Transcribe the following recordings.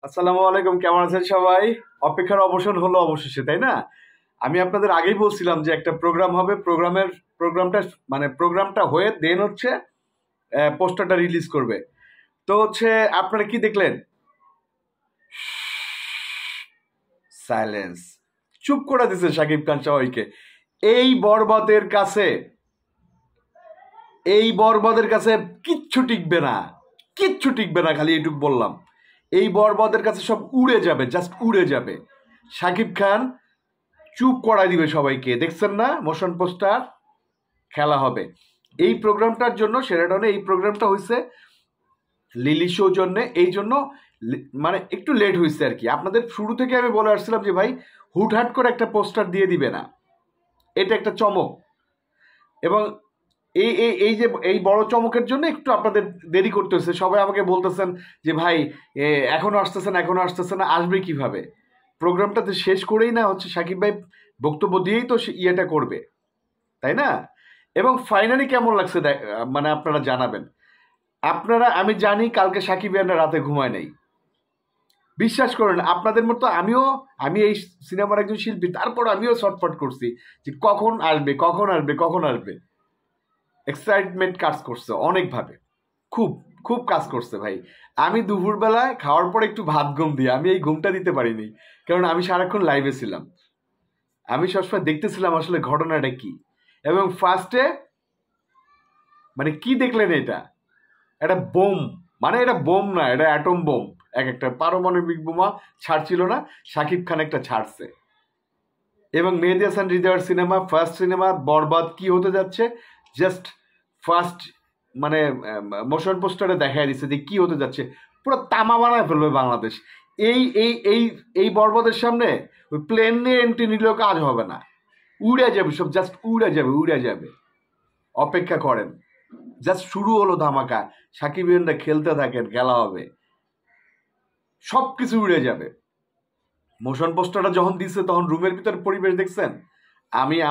আসসালামু আলাইকুম, কেমন আছেন সবাই? অপেক্ষার অবসান হলো অবশেষে, তাই না? আমি আপনাদের আগেই বলছিলাম যে একটা প্রোগ্রাম হবে, প্রোগ্রামটা হয়ে দেন হচ্ছে পোস্টারটা রিলিজ করবে। তো হচ্ছে আপনারা কি দেখলেন? সাইলেন্স। চুপ করে দিছে শাকিব খান সবাইকে। এই বরবাদের কাছে এই বরবাদের কাছে কিচ্ছু টিকবে না, কিচ্ছু টিকবে না, খালি এইটুক বললাম। এই বরবাদের কাছে সব উড়ে যাবে, জাস্ট উড়ে যাবে। শাকিব খান চুপ করাই দিবে সবাইকে। দেখছেন না মোশন পোস্টার? খেলা হবে এই প্রোগ্রামটার জন্য। শেরাটনে এই প্রোগ্রামটা হয়েছে লিলি শো জন্য, এই জন্য মানে একটু লেট হয়েছে আর কি। আপনাদের শুরু থেকে আমি বলে আসছিলাম যে ভাই হুটহাট করে একটা পোস্টার দিয়ে দিবে না, এটা একটা চমক। এবং এই এই এই যে এই বড় চমকের জন্য একটু আপনাদের দেরি করতে হচ্ছে। সবাই আমাকে বলতেছেন যে ভাই এখনো আসতেছেন, এখনো আসতেছে না, আসবে কিভাবে? প্রোগ্রামটা তো শেষ করেই না হচ্ছে সাকিব ভাই বক্তব্য দিয়েই তো ইয়েটা করবে, তাই না? এবং ফাইনালি কেমন লাগছে মানে আপনারা জানাবেন। আমি জানি কালকে সাকিব ইয়ানরা রাতে ঘুমায় নাই। বিশ্বাস করেন, আপনাদের মতো আমি এই সিনেমার একজন শিল্পী, তারপর আমিও ছটফট করছি যে কখন আসবে, কখন আসবে, কখন আসবে। এক্সাইটমেন্ট কাজ করছে অনেকভাবে, খুব খুব কাজ করছে ভাই। আমি দুপুরবেলায় খাওয়ার পর একটু ভাত ঘুম দিই, আমি এই ঘুমটা দিতে পারিনি, কারণ আমি সারাক্ষণ লাইভে ছিলাম। আমি সবসময় দেখতেছিলাম আসলে ঘটনাটা কি। এবং ফার্স্টে মানে কি দেখলেন? এটা বোম, মানে এটা বোম না, এটা অ্যাটম বোম। এক একটা পারমাণবিক বোমা ছাড়ছিল না, শাকিব খান একটা ছাড়ছে। এবং মেহেদী হাসান হৃদয়ের সিনেমা, ফার্স্ট সিনেমা বরবাদ কি হতে যাচ্ছে, জাস্ট ফার্স্ট মানে মোশন পোস্টারে দেখা দিচ্ছে যে কি হতে যাচ্ছে। পুরো তামা বানায় ফেলবে বাংলাদেশ। এই এই এই এই বরবাদের সামনে ওই প্লেন নিয়ে এন্ট্রি নিলেও কাজ হবে না, উড়ে যাবে সব, জাস্ট উড়ে যাবে, উড়ে যাবে। অপেক্ষা করেন, জাস্ট শুরু হলো ধামাকা। সাকিব খানরা খেলতে থাকেন, খেলা হবে, সব কিছু উড়ে যাবে। মোশন পোস্টারটা যখন দিচ্ছে তখন রুমের ভিতরে পরিবেশ দেখছেন?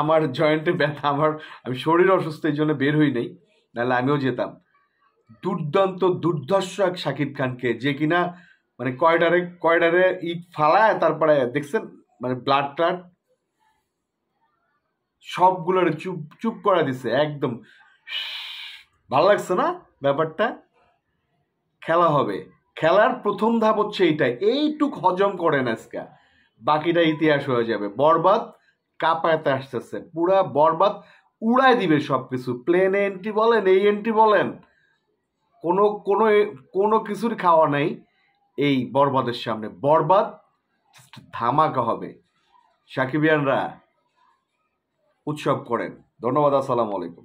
আমার জয়েন্টে ব্যথা, আমি শরীর অসুস্থ, এই জন্য বের হই নেই, নাহলে আমিও যেতাম। দুর্দান্ত দুর্ধর্ষ এক শাকিব খানকে, যে কিনা মানে কয়ডারে ইট ফালায়, তারপরে দেখছেন মানে ব্লাড ট্লাড সবগুলোর চুপ চুপ করে দিছে একদম। ভালো লাগছে না ব্যাপারটা? খেলা হবে, খেলার প্রথম ধাপ হচ্ছে এইটুক হজম করেন আজকে, বাকিটা ইতিহাস হয়ে যাবে। বরবাদ কাঁপাতে আসতেছে, পুরা বরবাদ উড়াই দিবে সবকিছু। প্লেন এন্ট্রি বলেন, এই এন্ট্রি বলেন, কোনো কোনো কোনো কিছুর খাওয়া নাই এই বরবাদের সামনে। বরবাদ ধামাকা হবে। সাকিবিয়ানরা উৎসব করেন। ধন্যবাদ, আসসালামু আলাইকুম।